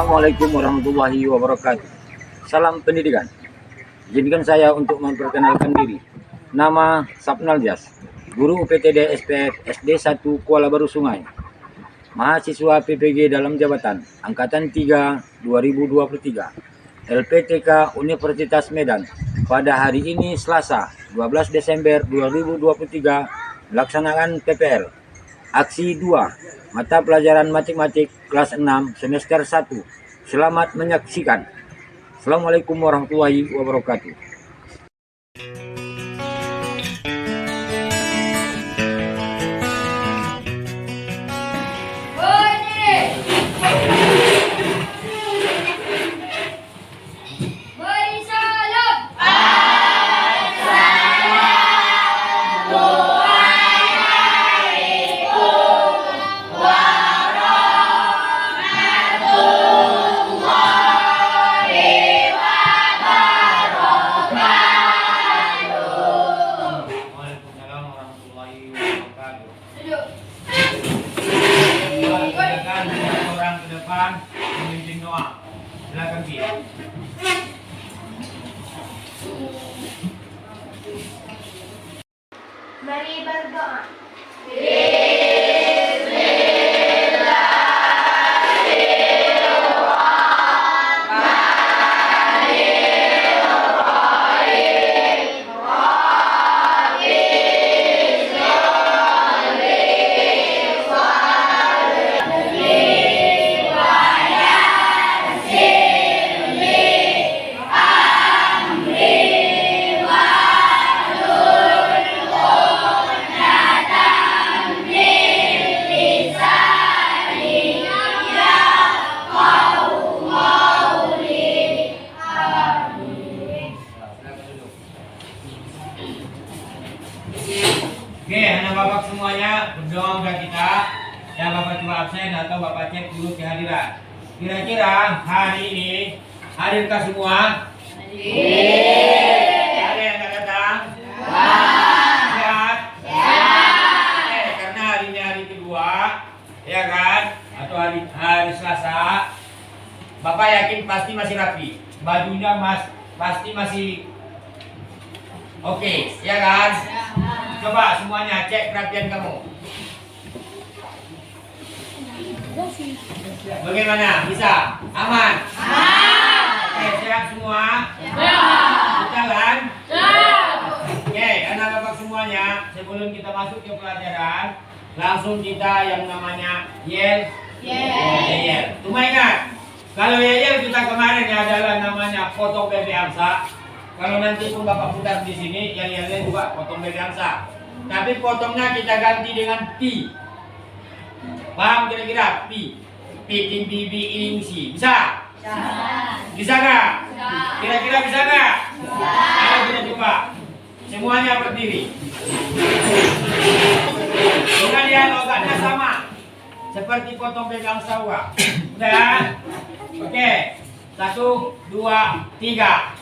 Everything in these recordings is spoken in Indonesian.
Assalamualaikum warahmatullahi wabarakatuh. Salam pendidikan. Izinkan saya untuk memperkenalkan diri. Nama Sapnal Jas, guru UPTD SPF SD 1 Kuala Baru Sungai. Mahasiswa PPG dalam jabatan Angkatan 3 2023. LPTK Universitas Medan. Pada hari ini Selasa 12 Desember 2023 melaksanakan PPL. Aksi 2, mata pelajaran matematik kelas 6 semester 1. Selamat menyaksikan. Assalamualaikum warahmatullahi wabarakatuh. Orang ke depan memimpin doa. Silakan Ki. Mari berdoa. Oke, anak bapak semuanya berdoa untuk kita. Ya, bapak cuma absen atau bapak cek dulu kehadiran. Kira-kira hari ini hadirkah semua? Ada yang tak datang? Sehat? Oke, karena hari ini hari kedua, ya kan? Atau hari Selasa, bapak yakin pasti masih rapi. Bajunya pasti masih oke, ya kan? Coba semuanya cek kerapian kamu. Bagaimana? Bisa? Aman? Oke, sehat semua? Jalan? Oke, anak bapak semuanya, sebelum kita masuk ke pelajaran, langsung kita yang namanya yel. Cuma ingat, kalau yel kita kemarin adalah namanya potong bebek angsa. Kalau nanti pun bapak putar di sini, yang lain juga potong bebek angsa. Tapi potongnya kita ganti dengan pi. Paham kira-kira? Pi. Pi, bi, ing, si. Bisa? Bisa nggak? Kira-kira bisa nggak? Ayo kita coba. Semuanya berdiri. Dengan dia logatnya sama. Seperti potong bebek angsa. Udah? Oke. 1, 2, 3.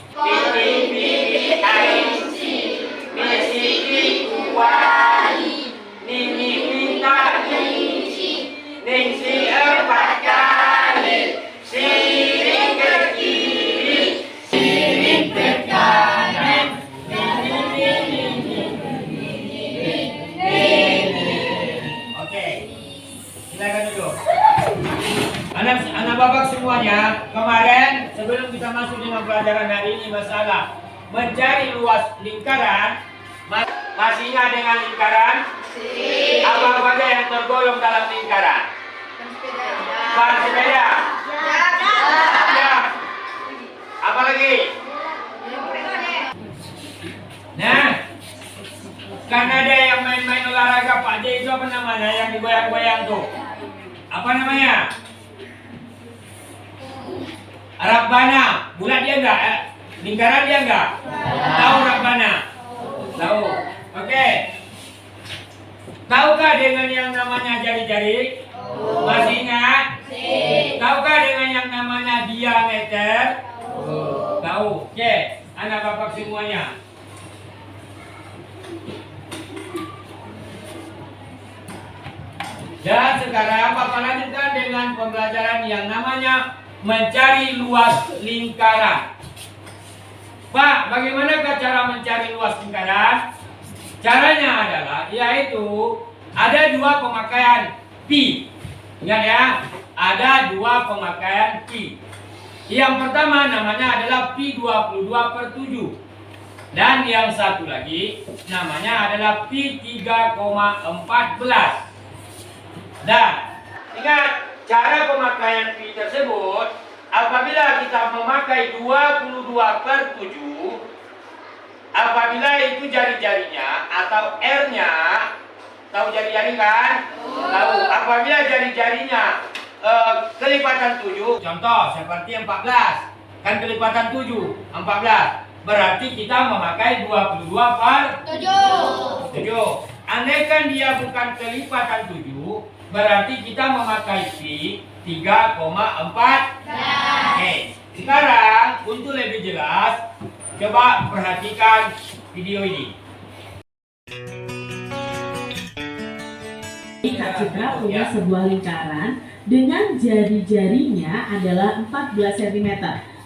Empat kali, siring ke kiri, siring ke kanan. Oke, silakan duduk. Anak bapak semuanya, kemarin sebelum kita masuk dengan pelajaran hari ini masalah mencari luas lingkaran, masih ingat dengan lingkaran? Apa saja yang tergolong dalam lingkaran? Ban sepeda. Ya. Apa lagi? Nah, kan ada yang main-main olahraga Pak J, itu apa namanya yang digoyang-goyang tuh? Apa namanya? Rabbana. Bulat dia enggak? Lingkaran dia enggak? Tahu Rabbana? Tahu. Oke. Tahukah dengan yang namanya jari-jari? Masih ingat? Tahukah dengan yang namanya diameter? Tahu. Oke, anak bapak semuanya. Dan sekarang Bapak lanjutkan dengan pembelajaran yang namanya mencari luas lingkaran. Pak, bagaimanakah cara mencari luas lingkaran? Caranya adalah yaitu ada dua pemakaian pi. Ingat ya, ada dua pemakaian pi. Yang pertama namanya adalah pi 22/7. Dan yang satu lagi namanya adalah pi 3,14. Dan ingat, cara pemakaian pi tersebut apabila kita memakai 22/7, apabila itu jari-jarinya atau R-nya, tahu jari-jari kan? Tahu. Apabila jari-jarinya kelipatan 7, contoh seperti 14, kan kelipatan 7, 14. Berarti kita memakai 22/7. Andaikan dia bukan kelipatan 7, berarti kita memakai pi 3,4. Oke, sekarang untuk lebih jelas, coba perhatikan video ini. Kak Citra punya sebuah lingkaran dengan jari-jarinya adalah 14 cm.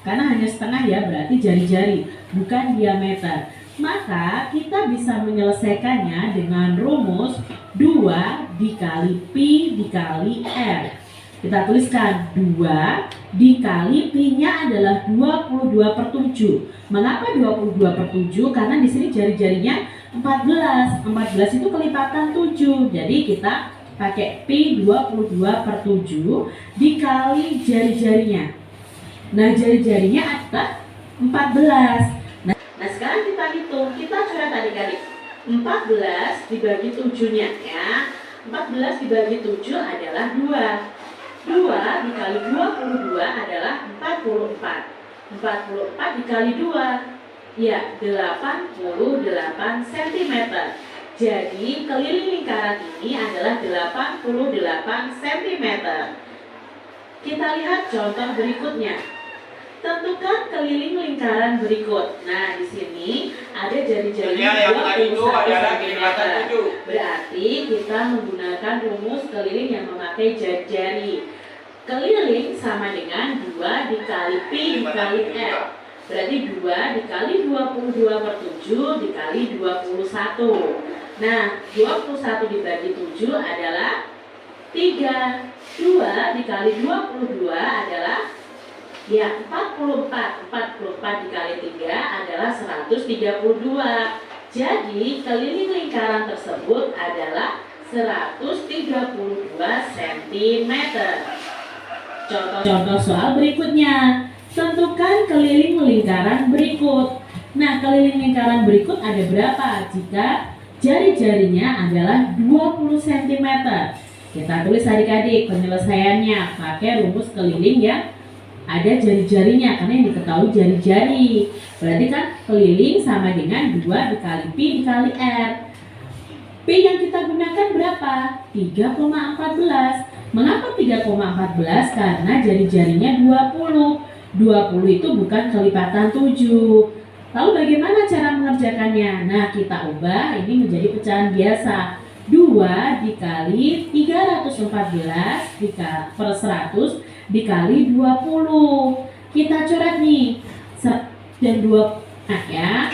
Karena hanya setengah ya, berarti jari-jari, bukan diameter. Maka kita bisa menyelesaikannya dengan rumus 2 dikali pi dikali r. Kita tuliskan 2 dikali pi-nya adalah 22/7. Mengapa 22/7? Karena di sini jari-jarinya 14. 14 itu kelipatan 7. Jadi kita pakai pi 22/7 dikali jari-jarinya. Nah, jari-jarinya adalah 14. Nah, sekarang kita hitung. Kita coret adik-adik. 14 dibagi 7-nya ya. 14 dibagi 7 adalah 2. 2 dikali 22 adalah 44. 44 dikali 2, ya 88 cm. Jadi keliling lingkaran ini adalah 88 cm. Kita lihat contoh berikutnya. Tentukan keliling lingkaran berikut. Nah, di sini ada jari-jarinya 21 cm. Berarti kita menggunakan rumus keliling yang memakai jari-jari. Keliling sama dengan 2 dikali pi dikali r. Berarti 2 dikali 22/7 dikali 21. Nah, 21 dibagi 7 adalah 3. 2 dikali 22 adalah ya 44. 44 dikali 3 adalah 132. Jadi keliling lingkaran tersebut adalah 132 cm. Contoh soal berikutnya. Tentukan keliling lingkaran berikut. Nah, keliling lingkaran berikut ada berapa jika jari-jarinya adalah 20 cm? Kita tulis adik-adik penyelesaiannya pakai rumus keliling yang ada jari-jarinya, karena yang diketahui jari-jari. Berarti kan keliling sama dengan 2 dikali pi dikali r. Pi yang kita gunakan berapa? 3,14. Mengapa 3,14? Karena jari-jarinya 20. 20 itu bukan kelipatan 7. Lalu bagaimana cara mengerjakannya? Nah, kita ubah ini menjadi pecahan biasa. 2 dikali 314 per 100 dikali 20. Kita coret nih. Dan 2, nah ya.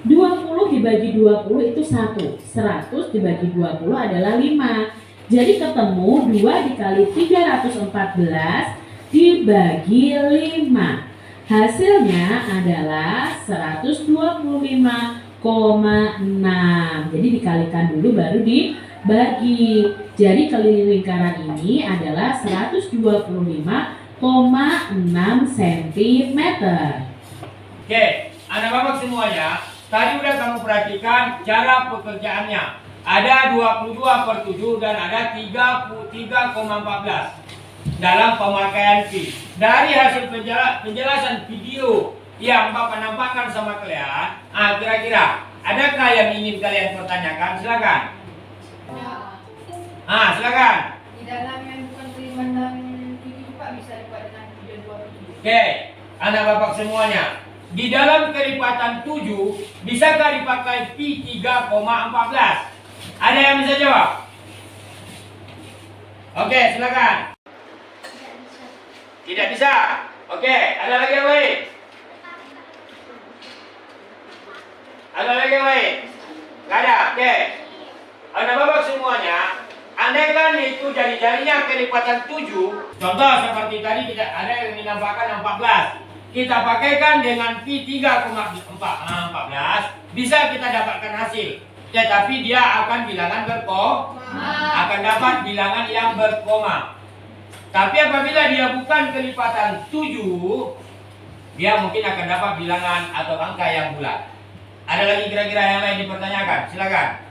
20 dibagi 20 itu 1. 100 dibagi 20 adalah 5. Jadi ketemu 2 dikali 314 dibagi 5. Hasilnya adalah 125,6. Jadi dikalikan dulu baru dibagi. Jadi keliling lingkaran ini adalah 125,6 cm. Oke, anak-anak semuanya, tadi udah kamu perhatikan cara pekerjaannya. Ada 22/7 dan ada 33,14 dalam pemakaian pi. Dari hasil penjelasan video yang Bapak nampakkan sama kalian, kira-kira adakah yang ingin kalian pertanyakan? Silakan. Silakan. Di dalam yang bukan kelipatan 7 Pak bisa dibuat dengan 3,27. Oke, anak Bapak semuanya. Di dalam kelipatan 7 bisakah dipakai pi 3,14? Ada yang bisa jawab? Oke, silakan. Tidak bisa. Oke, ada lagi yang lain? Ada lagi yang lain? Nggak ada. Oke. Anak-anak semuanya, andaikan itu jari-jarinya kelipatan 7, contoh seperti tadi tidak ada yang dinampakkan 14. Kita pakaikan dengan pi 3,14, bisa kita dapatkan hasil. Tetapi dia akan bilangan akan dapat bilangan yang berkoma. Tapi apabila dia bukan kelipatan 7, dia mungkin akan dapat bilangan atau angka yang bulat. Ada lagi kira-kira yang lain dipertanyakan? Silakan.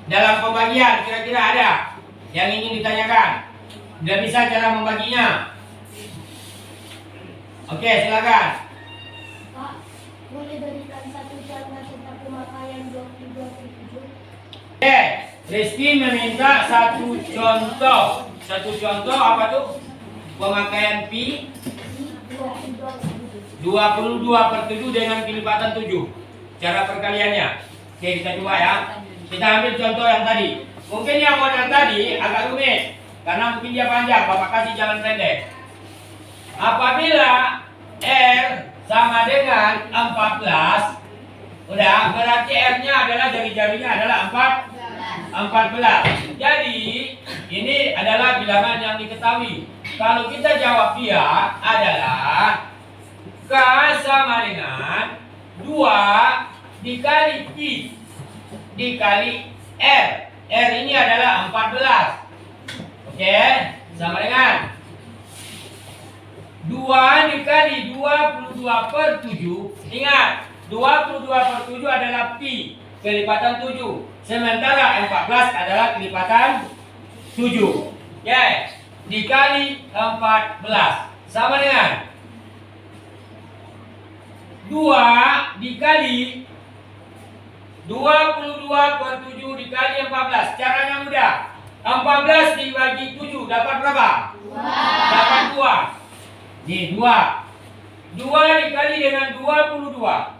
Dalam pembagian kira-kira ada yang ingin ditanyakan? Sudah bisa cara membaginya? Oke, silakan. Pak, boleh berikan satu contoh tentang pemakaian 22/7? Oke, Rizky meminta satu contoh. Satu contoh apa tuh? Pemakaian pi 22/7 dengan kelipatan 7. Cara perkaliannya. Oke, kita coba ya. Kita ambil contoh yang tadi. Mungkin yang model tadi agak rumit karena mungkin dia panjang. Bapak kasih jalan pendek. Apabila R sama dengan 14, udah berarti R-nya adalah jari-jarinya adalah 14. Jadi ini adalah bilangan yang diketahui. Kalau kita jawab dia adalah K sama dengan 2 dikali Pi dikali R. R ini adalah 14. Oke, sama dengan 2 dikali 22/7. Ingat, 22/7 adalah pi kelipatan 7. Sementara 14 adalah kelipatan 7. Oke, dikali 14 sama dengan 2 dikali 22/7 dikali 14. Caranya mudah. 14 dibagi 7 dapat berapa? 2. Dapat 2. Nih 2. 2 dikali dengan 22.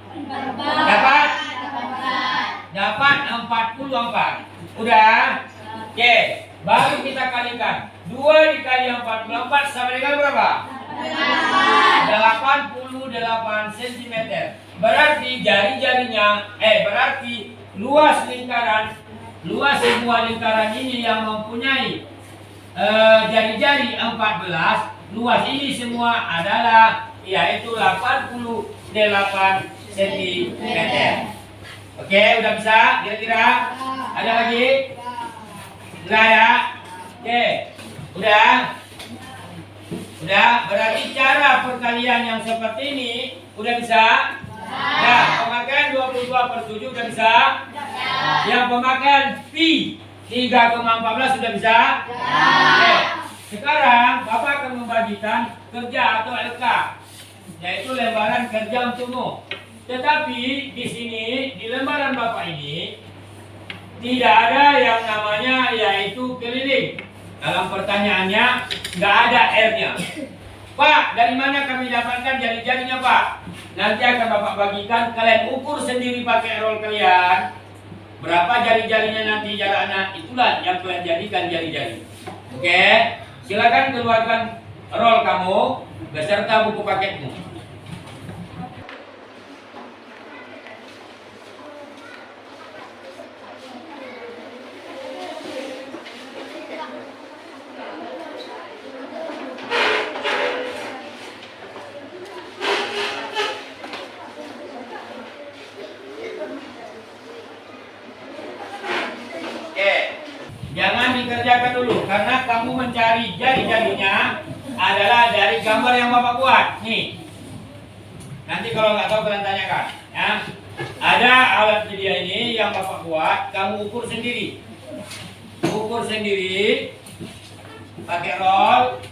Dapat 44. Udah? Oke, baru kita kalikan. 2 dikali 44 sama dengan berapa? 88 cm. Berarti jari-jarinya berarti luas semua lingkaran ini yang mempunyai jari-jari 14, luas ini semua adalah yaitu 88 cm. Oke, udah bisa kira-kira? Ada lagi? Udah ya? Oke, udah? Udah, berarti cara perkalian yang seperti ini udah bisa? Nah, pemakaian 22/7 udah bisa? Yang pemakaian pi 3,14 sudah bisa? Oke. Sekarang Bapak akan membagikan kerja atau LK, yaitu lembaran kerja untukmu. Tetapi di sini di lembaran Bapak ini tidak ada yang namanya yaitu keliling. Dalam pertanyaannya nggak ada R-nya. Pak, dari mana kami dapatkan jari-jarinya, Pak? Nanti akan Bapak bagikan, kalian ukur sendiri pakai roll kalian. Berapa jari-jarinya nanti jaraknya, itulah yang kalian jadikan jari-jari. Oke, silakan keluarkan roll kamu beserta buku paketmu. Jangan dikerjakan dulu karena kamu mencari jari-jarinya adalah dari gambar yang Bapak buat. Nih. Nanti kalau nggak tahu kalian tanyakan, ya. Ada alat media ini yang Bapak buat, kamu ukur sendiri. Ukur sendiri. Pakai roll.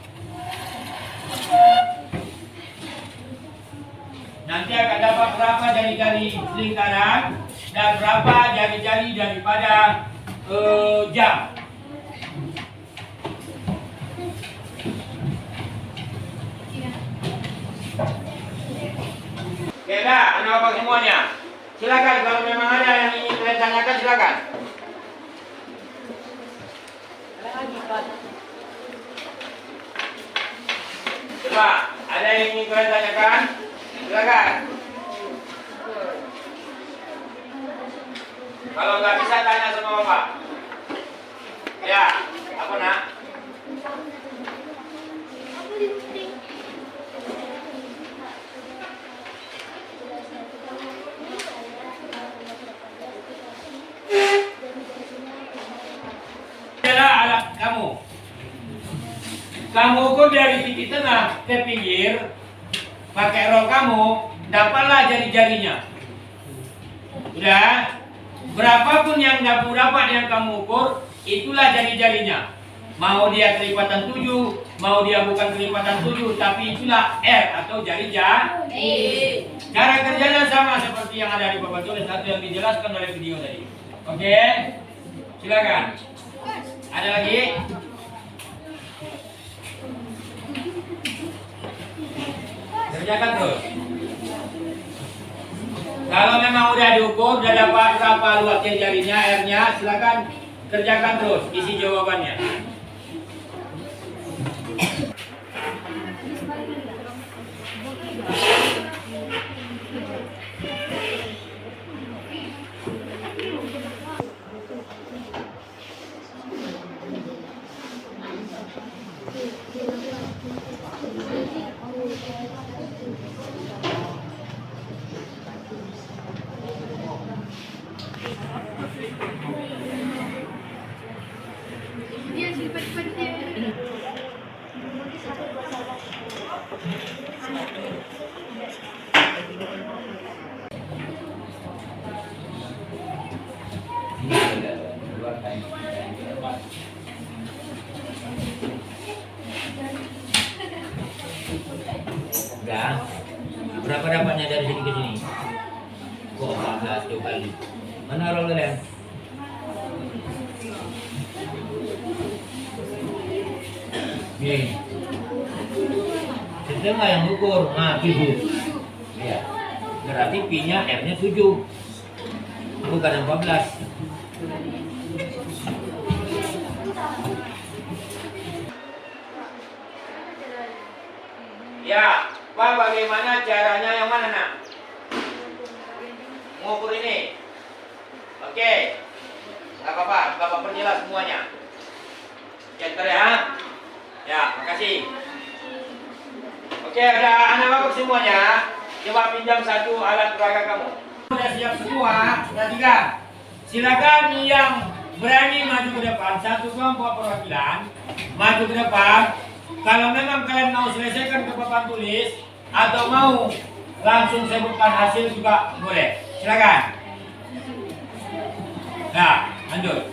Nanti akan dapat berapa jari-jari lingkaran dan berapa jari-jari daripada jam. Oke dah, anak bapak semuanya. Silakan kalau memang ada yang ingin kalian tanyakan, silakan. Coba, ada yang ingin kalian tanyakan? Silakan. Kalau nggak bisa tanya sama Bapak. Ya, apa nak? Adalah alat kamu. Kamu ukur dari titik tengah ke pinggir, pakai roll kamu, dapatlah jari-jarinya. Udah, berapapun yang dapat yang kamu ukur, itulah jari-jarinya. Mau dia kelipatan 7, mau dia bukan kelipatan 7, tapi itulah R atau jari jari. Cara kerjanya sama seperti yang ada di papan tulis atau yang dijelaskan oleh video tadi. Oke, silakan. Ada lagi? Kerjakan terus. Kalau memang udah diukur, udah dapat berapa luasnya jarinya, R-nya, silakan kerjakan terus. Isi jawabannya. Dia cepat-cepat dia. Udah. Berapa dapatnya dari sini ke sini? Oh, 14 2 kali. Mana roll kalian? Nih. Setengah yang ukur. Nah, 7. Ya. Berarti P-nya R-nya 7. Bukan 14. Ya, Pak, bagaimana caranya yang mana nak? Mengukur ini. Oke. Gak apa-apa, Bapak perjelas semuanya. Center ya. Ya, makasih. Oke, ada anak Bapak semuanya. Coba pinjam satu alat peraga kamu. Sudah siap semua, sudah 3. Silakan yang berani maju ke depan, satu kelompok perwakilan maju ke depan. Kalau memang kalian mau selesaikan ke papan tulis atau mau langsung sebutkan hasil juga boleh. Silakan. Nah, lanjut.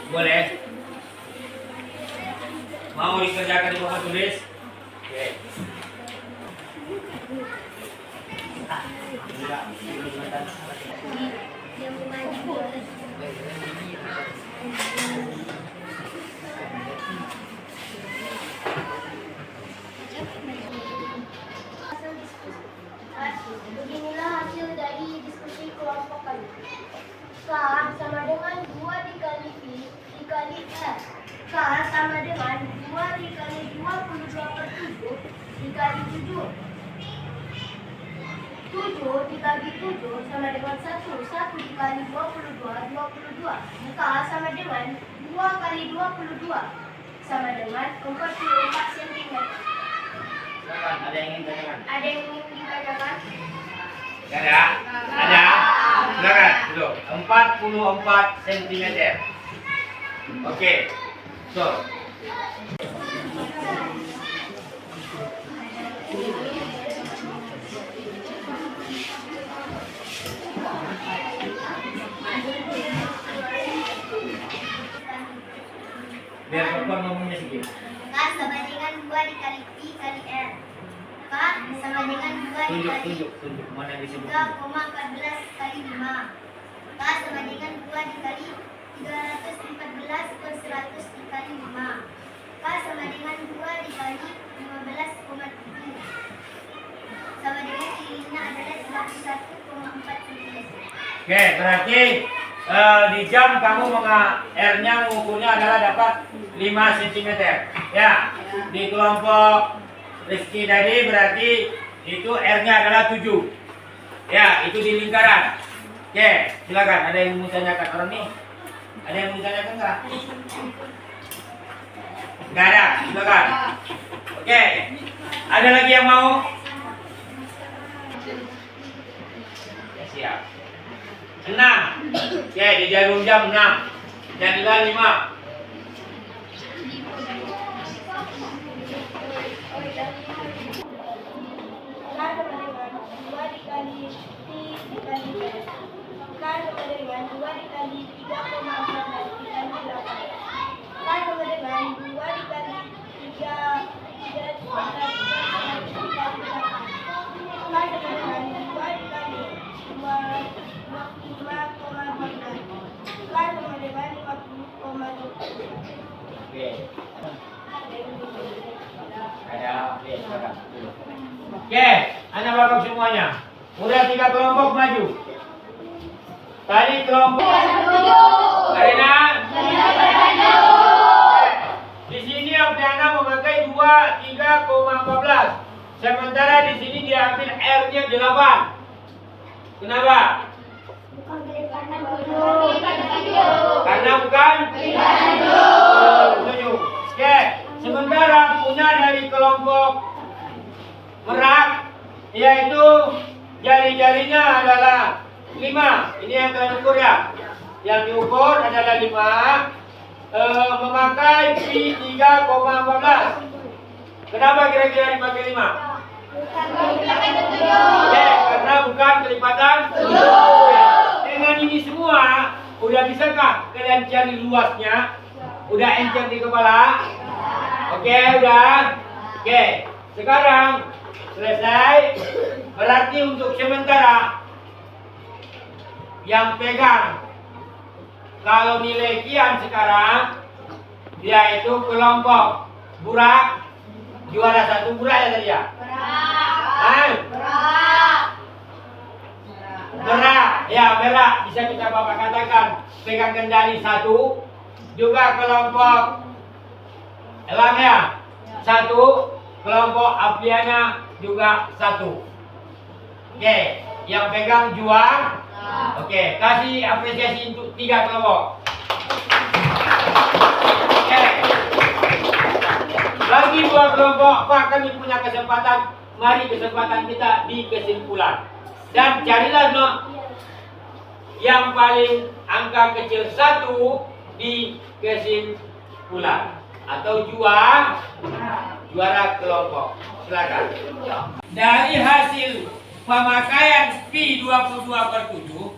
Boleh. Mau dikerjakan di papan tulis? Oke. Beginilah hasil dari diskusi kelompok kami. K sama dengan 2 dikali V dikali R. K sama dengan 2 dikali 22 per 7 dikali 7. 7 dikali 7 sama dengan 1. 1 dikali 22, 22. K sama dengan 2 kali 22 sama dengan 44 cm. Silakan, ada yang ingin tanyakan? Ada yang ingin ditanyakan? Gak ada? Ada? Silakan, duduk. 44 cm. Oke. So. Biar perempuan ngomongnya sedikit. K sama dengan 2 dikali P kali R. K sama dengan 2 dikali Tunjuk mana yang disebut. 3,14 kali 5. K sama dengan 2 dikali 314 per 100 dikali 5. K sama dengan 2 dikali 15,7 sama dengan ininya adalah 91,4 cm. Oke, berarti di jam kamu R-nya mengukurnya adalah dapat 5 cm. Ya, di kelompok Rizky tadi berarti itu R-nya adalah 7. Ya, itu di lingkaran. Oke, silakan. Ada yang mau tanyakan orang nih? Ada yang mau ditanyakan nggak? Nggak ada, silakan. Oke, ada lagi yang mau? Ya, siap. 6. Oke, di jarum jam 6. Jadilah 5. K sama dengan 2 dikali Pi dikali Z. K sama dengan 2 dikali 3,14 dikali 8. K sama dengan 2 dikali 3 dikali 8. K sama dengan 2 dikali 5,14. K sama dengan 50,20. Oke. Ada, oke, silakan. Oke, anak bapak semuanya. Udah 3 kelompok maju. Tadi kelompok Karina. Di sini Apriana memakai 23,14. Sementara di sini diambil R-nya 8. Kenapa? Karena bukan 7. Oke, sementara punya dari kelompok Merak yaitu jari-jarinya adalah 5. Ini yang kalian ukur ya. Yang diukur adalah 5. Memakai Pi 3,14. Kenapa kira-kira dipakai 5? Oke, karena bukan kelipatan 7. Dengan ini semua, udah bisakah kalian cari luasnya? Udah encer di kepala? Oke, udah. Oke, sekarang selesai. Berarti untuk sementara yang pegang kalau nilai kian sekarang dia itu kelompok Burak juara 1. Burak ya tadi ya? Berak. Ya, berak bisa kita bapak katakan pegang kendali 1. Juga kelompok Elang ya 1. Kelompok Apriana juga 1. Oke, yang pegang juang. Oke, kasih apresiasi untuk 3 kelompok. Oke. Lagi 2 kelompok, Pak, kami punya kesempatan. Mari kesempatan kita di kesimpulan. Dan carilah no, yang paling angka kecil 1 di kesimpulan atau juara kelompok. Silakan. Dari hasil pemakaian Pi 22/7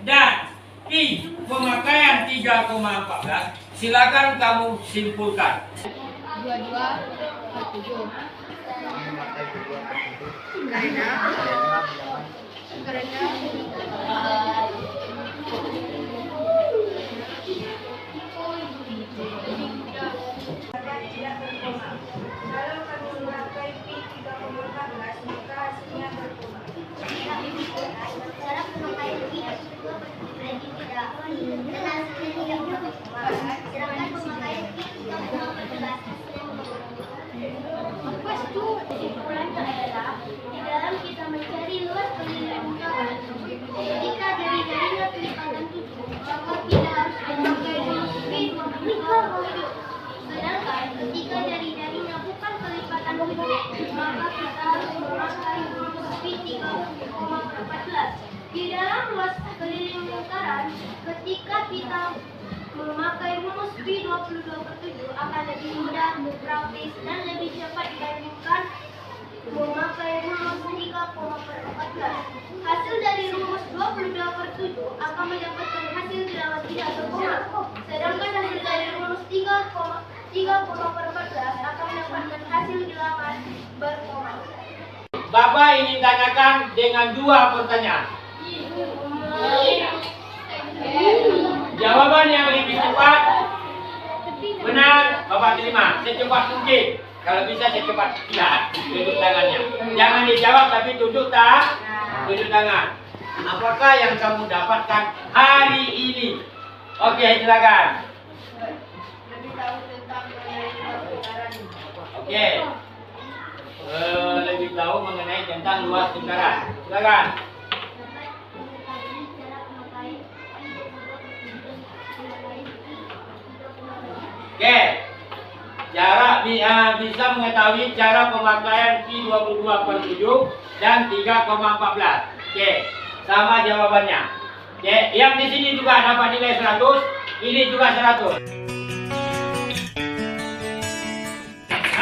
dan Pi pemakaian 3,14, silakan kamu simpulkan. 22/7. Karena tidak berkoma. Kalau kami memakai Pi 3,14 maka hasilnya berkoma. Cara pemakaian Pi 2/7 tidak dan hasilnya tidak berkoma. Sedangkan pemakaian Pi 3,14 kesimpulannya adalah di dalam kita mencari luas keliling lingkaran, jika jari-jarinya kelipatan 7, maka kita harus memakai Pi 2/7. Sedangkan ketika jari-jarinya bukan kelipatan 7, maka kita harus memakai Pi 3,14. Di dalam luas keliling lingkaran, ketika kita memakai rumus Pi 22/7 akan lebih mudah, praktis, dan lebih cepat dibandingkan memakai rumus 3,14. Hasil dari rumus 22/7 akan mendapatkan hasil bilangan tidak berkoma. Sedangkan hasil dari rumus 3,14 akan mendapatkan hasil bilangan berkoma. Bapak ingin tanyakan dengan 2 pertanyaan. Jawaban yang lebih cepat benar, Bapak terima secepat mungkin. Kalau bisa secepat tidak, tunjuk tangannya. Jangan dijawab tapi tunjuk tangan. Apakah yang kamu dapatkan hari ini? Oke, silakan. lebih tahu tentang Oke. Lebih tahu mengenai tentang luas lingkaran. Silakan. Oke. Bisa mengetahui cara pemakaian Q22/7 dan 3,14. Oke. Sama jawabannya. Oke, yang di sini juga dapat nilai 100, ini juga 100.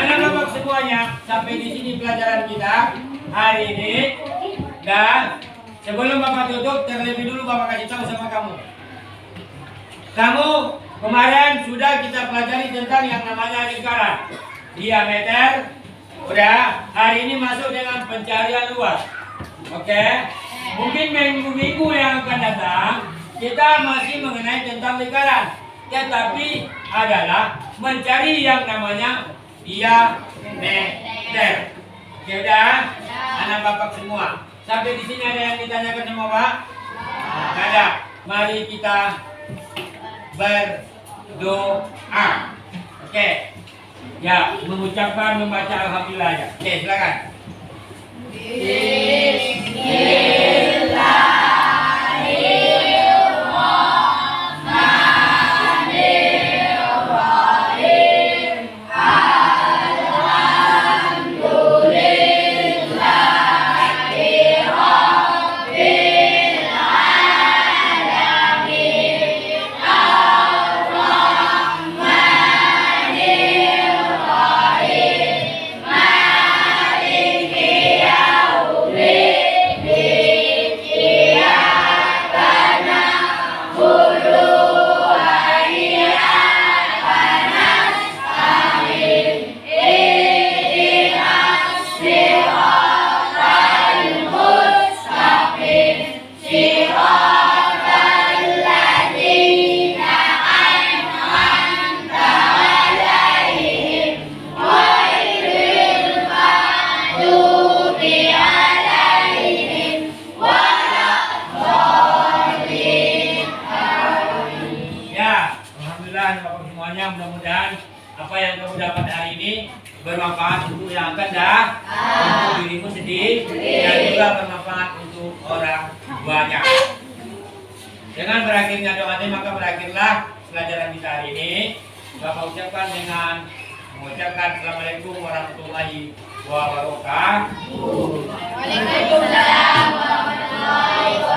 Anak-anak semuanya, sampai di sini pelajaran kita hari ini. Dan sebelum Bapak tutup, terlebih dulu Bapak kasih tahu sama kamu. Kamu kemarin sudah kita pelajari tentang yang namanya lingkaran. Diameter, udah. Hari ini masuk dengan pencarian luas. Oke? Mungkin minggu-minggu yang akan datang, kita masih mengenai tentang lingkaran. Tetapi adalah mencari yang namanya diameter. Oke, udah? Anak Bapak semua. Sampai di sini ada yang ditanyakan sama Pak? Tidak ada. Mari kita berdoa. Oke. Ya, mengucapkan membaca alhamdulillah ya. Oke, silakan. Mudah-mudahan apa yang kamu dapat hari ini bermanfaat untuk yang akan datang, untuk dirimu sendiri dan juga bermanfaat untuk orang banyak. Dengan berakhirnya doa ini maka berakhirlah pelajaran kita hari ini. Bapak ucapkan dengan mengucapkan Assalamualaikum warahmatullahi wabarakatuh. Waalaikumsalam warahmatullahi wabarakatuh.